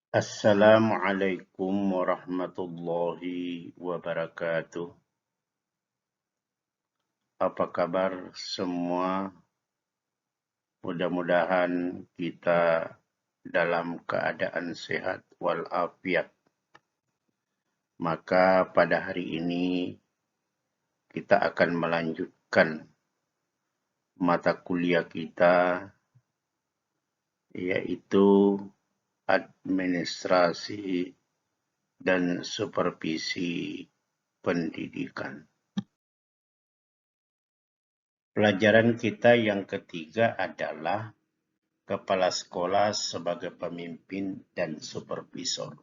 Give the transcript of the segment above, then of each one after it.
Assalamualaikum warahmatullahi wabarakatuh. Apa kabar semua? Mudah-mudahan kita dalam keadaan sehat walafiat. Maka pada hari ini kita akan melanjutkan mata kuliah kita, yaitu administrasi dan supervisi pendidikan. Pelajaran kita yang ketiga adalah kepala sekolah sebagai pemimpin dan supervisor.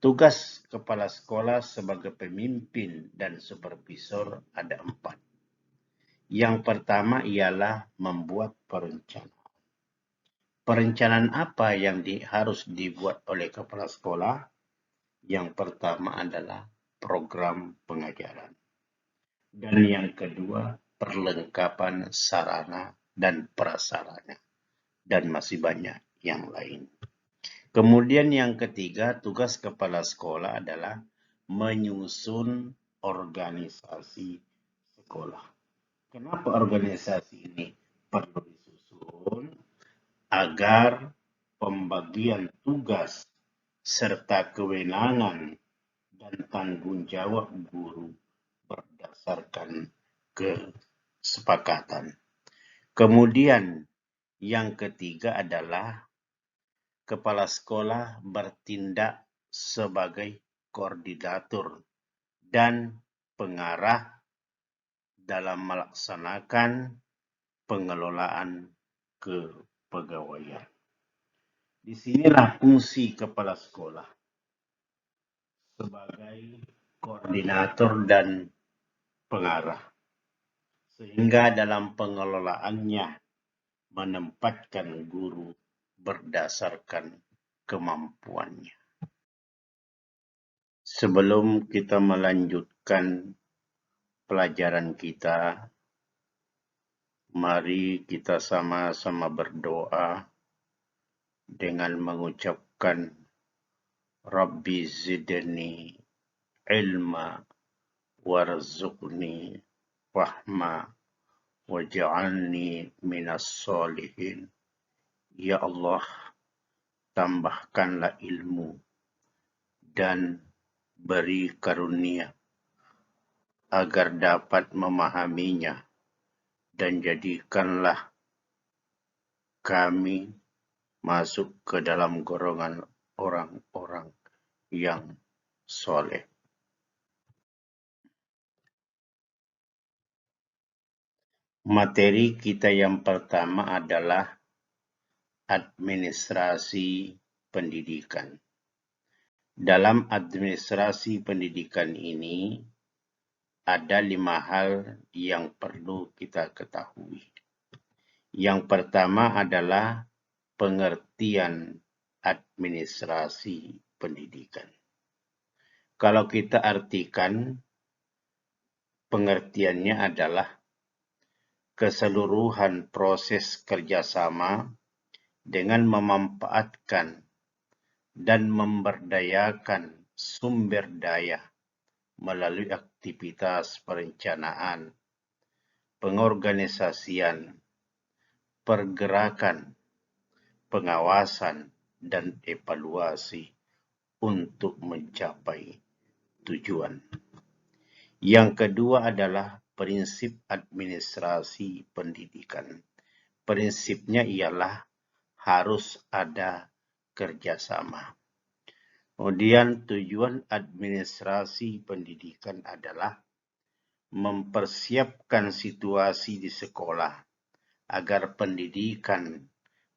Tugas kepala sekolah sebagai pemimpin dan supervisor ada 4. Yang pertama ialah membuat perencanaan. Perencanaan apa yang harus dibuat oleh kepala sekolah? Yang pertama adalah program pengajaran. Dan yang kedua, perlengkapan sarana dan prasarana. Dan masih banyak yang lain. Kemudian yang ketiga, tugas kepala sekolah adalah menyusun organisasi sekolah. Kenapa organisasi ini perlu disusun? Agar pembagian tugas serta kewenangan dan tanggung jawab guru berdasarkan kesepakatan. Kemudian yang ketiga adalah kepala sekolah bertindak sebagai koordinator dan pengarah dalam melaksanakan pengelolaan kepegawaian. Disinilah fungsi kepala sekolah sebagai koordinator dan pengarah, sehingga dalam pengelolaannya menempatkan guru berdasarkan kemampuannya. Sebelum kita melanjutkan pelajaran kita, mari kita sama-sama berdoa dengan mengucapkan Rabbi zidni ilma warzuqni fahma waj'alni minas solihin. Ya Allah, tambahkanlah ilmu dan beri karunia agar dapat memahaminya, dan jadikanlah kami masuk ke dalam golongan orang-orang yang soleh. Materi kita yang pertama adalah administrasi pendidikan. Dalam administrasi pendidikan ini ada 5 hal yang perlu kita ketahui. Yang pertama adalah pengertian administrasi pendidikan. Kalau kita artikan, pengertiannya adalah keseluruhan proses kerjasama dengan memanfaatkan dan memberdayakan sumber daya melalui aktivitas perencanaan, pengorganisasian, pergerakan, pengawasan, dan evaluasi untuk mencapai tujuan. Yang kedua adalah prinsip administrasi pendidikan. Prinsipnya ialah harus ada kerjasama. Kemudian tujuan administrasi pendidikan adalah mempersiapkan situasi di sekolah agar pendidikan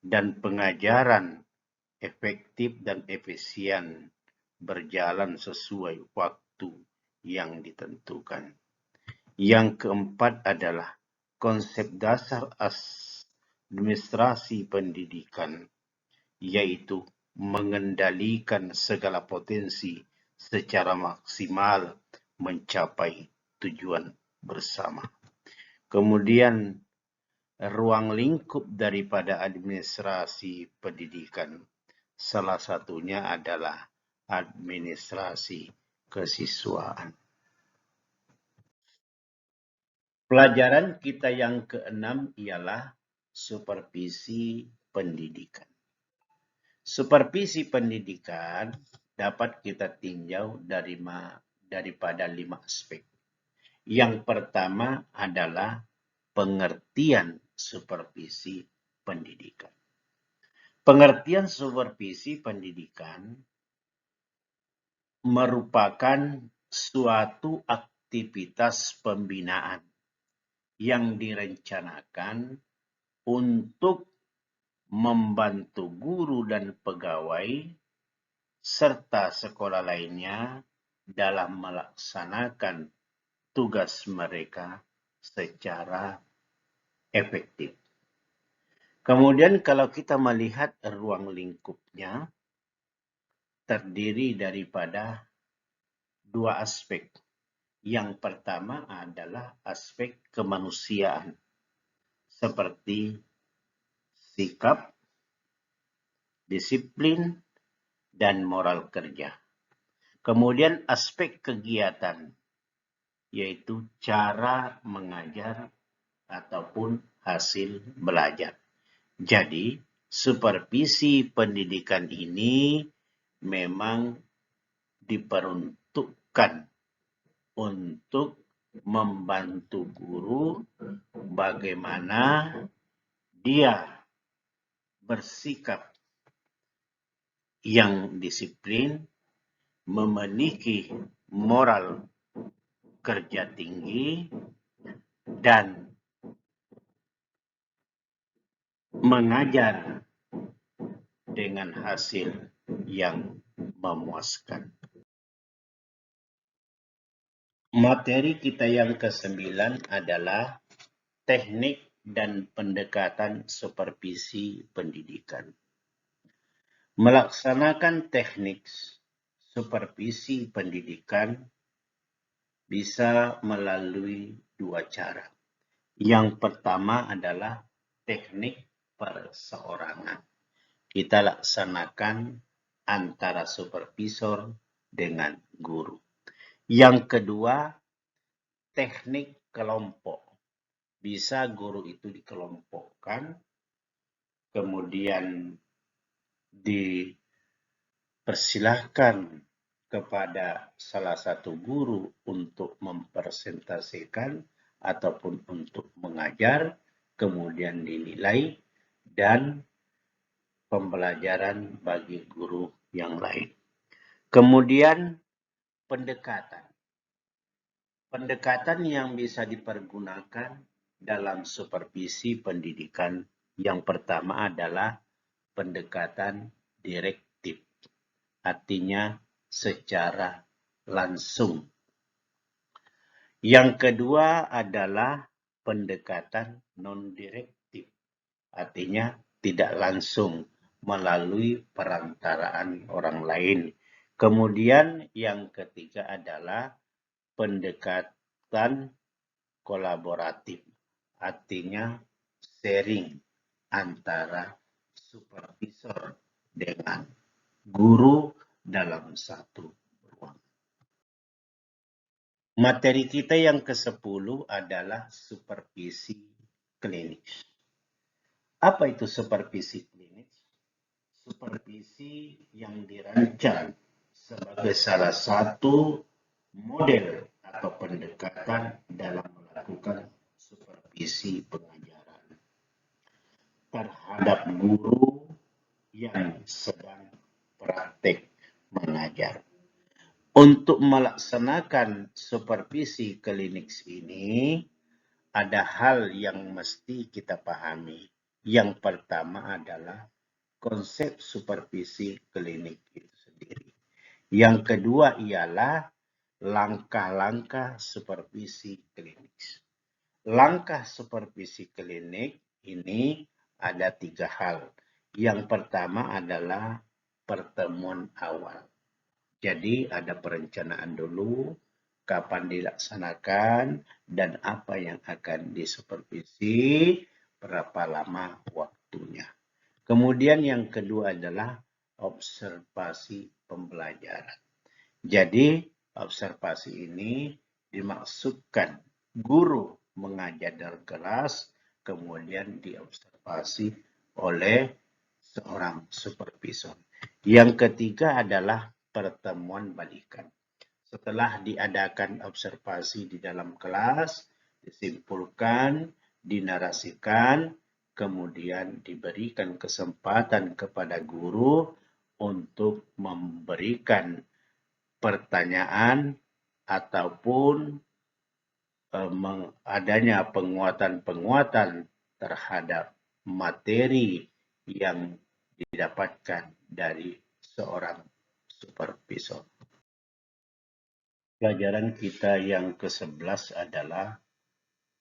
dan pengajaran efektif dan efisien berjalan sesuai waktu yang ditentukan. Yang keempat adalah konsep dasar administrasi pendidikan, yaitu mengendalikan segala potensi secara maksimal mencapai tujuan bersama. Kemudian ruang lingkup daripada administrasi pendidikan Salah satunya adalah administrasi kesiswaan. Pelajaran kita yang keenam ialah supervisi pendidikan. Supervisi pendidikan dapat kita tinjau daripada 5 aspek. Yang pertama adalah pengertian supervisi pendidikan. Pengertian supervisi pendidikan merupakan suatu aktivitas pembinaan yang direncanakan untuk membantu guru dan pegawai serta sekolah lainnya dalam melaksanakan tugas mereka secara efektif. Kemudian kalau kita melihat ruang lingkupnya, terdiri daripada 2 aspek. Yang pertama adalah aspek kemanusiaan, seperti sikap, disiplin, dan moral kerja. Kemudian aspek kegiatan, yaitu cara mengajar ataupun hasil belajar. Jadi, supervisi pendidikan ini memang diperuntukkan untuk membantu guru bagaimana dia bersikap yang disiplin, memiliki moral kerja tinggi, dan mengajar dengan hasil yang memuaskan. Materi kita yang ke-9 adalah teknik dan pendekatan supervisi pendidikan. Melaksanakan teknik supervisi pendidikan bisa melalui 2 cara. Yang pertama adalah teknik perseorangan. Kita laksanakan antara supervisor dengan guru. Yang kedua, teknik kelompok. Bisa guru itu dikelompokkan, kemudian dipersilahkan kepada salah satu guru untuk mempresentasikan ataupun untuk mengajar, kemudian dinilai, dan pembelajaran bagi guru yang lain. Kemudian pendekatan. Pendekatan yang bisa dipergunakan dalam supervisi pendidikan yang pertama adalah pendekatan direktif. Artinya secara langsung. Yang kedua adalah pendekatan non-direktif. Artinya tidak langsung melalui perantaraan orang lain. Kemudian yang ketiga adalah pendekatan kolaboratif. Artinya sharing antara supervisor dengan guru dalam satu ruang. Materi kita yang ke-10 adalah supervisi klinis. Apa itu supervisi klinis? Supervisi yang dirancang sebagai salah satu model atau pendekatan dalam melakukan supervisi pengajaran terhadap guru yang sedang praktek mengajar. Untuk melaksanakan supervisi klinis ini, ada hal yang mesti kita pahami. Yang pertama adalah konsep supervisi klinik itu sendiri. Yang kedua ialah langkah-langkah supervisi klinis. Langkah supervisi klinik ini ada 3 hal. Yang pertama adalah pertemuan awal. Jadi ada perencanaan dulu, kapan dilaksanakan, dan apa yang akan disupervisi, berapa lama waktunya. Kemudian yang kedua adalah observasi pembelajaran. Jadi, observasi ini dimaksudkan guru mengajar dalam kelas, kemudian diobservasi oleh seorang supervisor. Yang ketiga adalah pertemuan balikan. Setelah diadakan observasi di dalam kelas, disimpulkan, dinarasikan, kemudian diberikan kesempatan kepada guru untuk memberikan pertanyaan ataupun adanya penguatan-penguatan terhadap materi yang didapatkan dari seorang supervisor. Pelajaran kita yang ke-11 adalah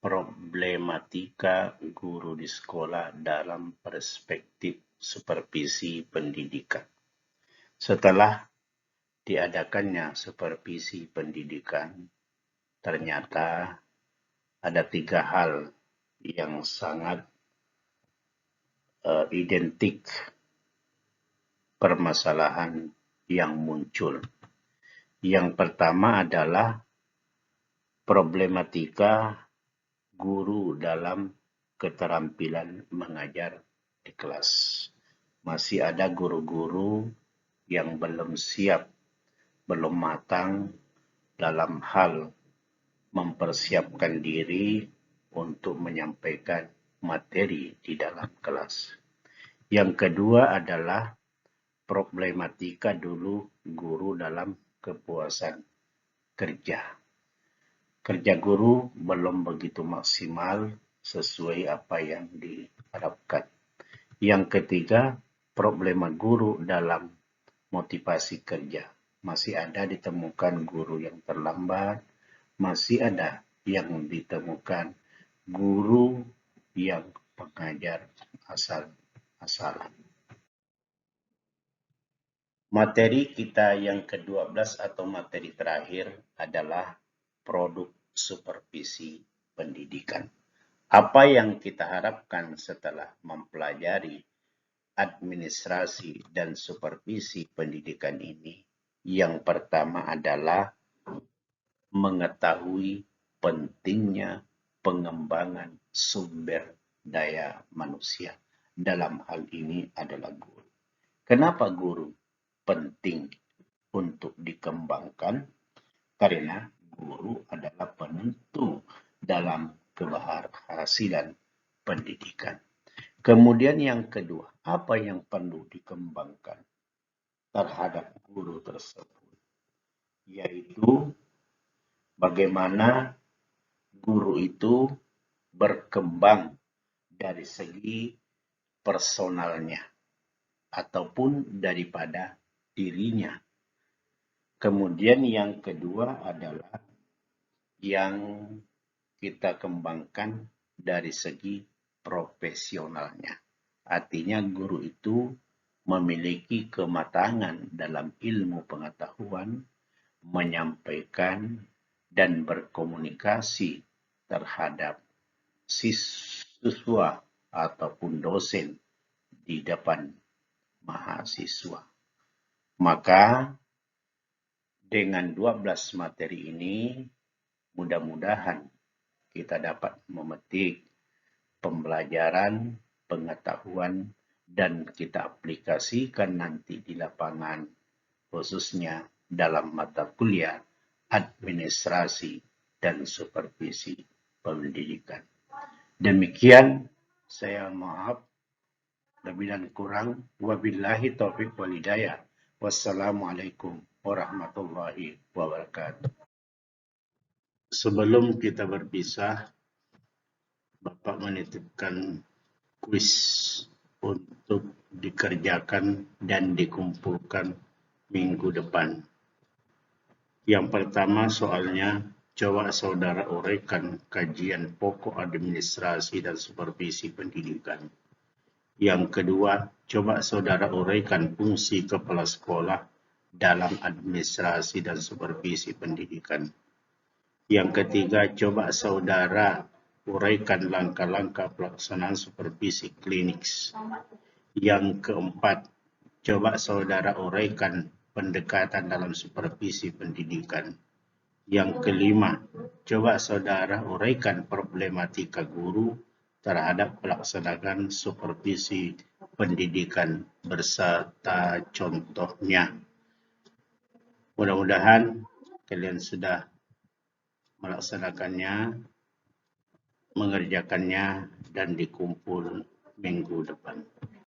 problematika guru di sekolah dalam perspektif supervisi pendidikan. Setelah diadakannya supervisi pendidikan, ternyata ada 3 hal yang sangat identik permasalahan yang muncul. Yang pertama adalah problematika guru dalam keterampilan mengajar di kelas. Masih ada guru-guru yang belum siap, belum matang dalam hal mempersiapkan diri untuk menyampaikan materi di dalam kelas. Yang kedua adalah problematika dulu guru dalam kepuasan kerja. Kerja guru belum begitu maksimal sesuai apa yang diharapkan. Yang ketiga, problema guru dalam motivasi kerja. Masih ada ditemukan guru yang terlambat, masih ada yang ditemukan guru yang pengajar asal-asalan. Materi kita yang ke-12 atau materi terakhir adalah produk supervisi pendidikan. Apa yang kita harapkan setelah mempelajari administrasi dan supervisi pendidikan ini? Yang pertama adalah mengetahui pentingnya pengembangan sumber daya manusia. Dalam hal ini adalah guru. Kenapa guru penting untuk dikembangkan? Karena guru adalah penentu dalam keberhasilan pendidikan. Kemudian yang kedua, apa yang perlu dikembangkan terhadap guru tersebut? Yaitu bagaimana guru itu berkembang dari segi personalnya ataupun daripada dirinya. Kemudian yang kedua adalah yang kita kembangkan dari segi profesionalnya. Artinya guru itu memiliki kematangan dalam ilmu pengetahuan, menyampaikan dan berkomunikasi terhadap siswa ataupun dosen di depan mahasiswa. Maka dengan 12 materi ini mudah-mudahan kita dapat memetik pembelajaran, pengetahuan, dan kita aplikasikan nanti di lapangan, khususnya dalam mata kuliah administrasi dan supervisi pendidikan. Demikian, saya maaf lebih dan kurang. Wabillahi taufiq wal hidayah. Wassalamualaikum warahmatullahi wabarakatuh. Sebelum kita berpisah, Bapak menitipkan kuis untuk dikerjakan dan dikumpulkan minggu depan. Yang pertama soalnya, coba saudara uraikan kajian pokok administrasi dan supervisi pendidikan. Yang kedua, coba saudara uraikan fungsi kepala sekolah dalam administrasi dan supervisi pendidikan. Yang ketiga, coba saudara uraikan langkah-langkah pelaksanaan supervisi klinik. Yang keempat, Coba saudara uraikan pendekatan dalam supervisi pendidikan. Yang kelima, coba saudara uraikan problematika guru terhadap pelaksanaan supervisi pendidikan beserta contohnya. Mudah-mudahan kalian sudah melaksanakannya, mengerjakannya, dan dikumpul minggu depan.